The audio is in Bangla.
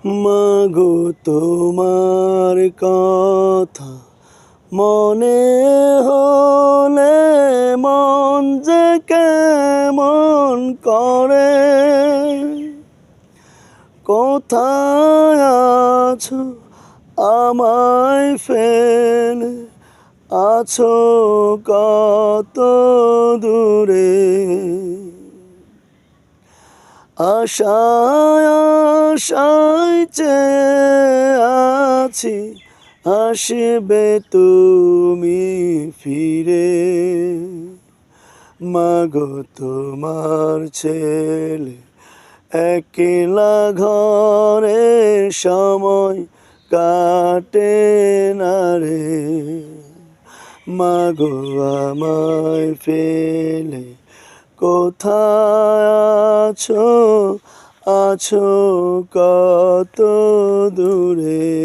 মাগো তোমার কথা মনে হলে মন যে কেমন করে। কোথায় আছো আমায় ফেলে, আছো কত দূরে। আশায় আশায় চেয়ে আছি, আসবে তুমি ফিরে। মাগো তোমার ছেলে একলা ঘরে সময় কাটে না রে। মাগো আমায় ফেলে কোথায় আছো, আছো কত দূরে।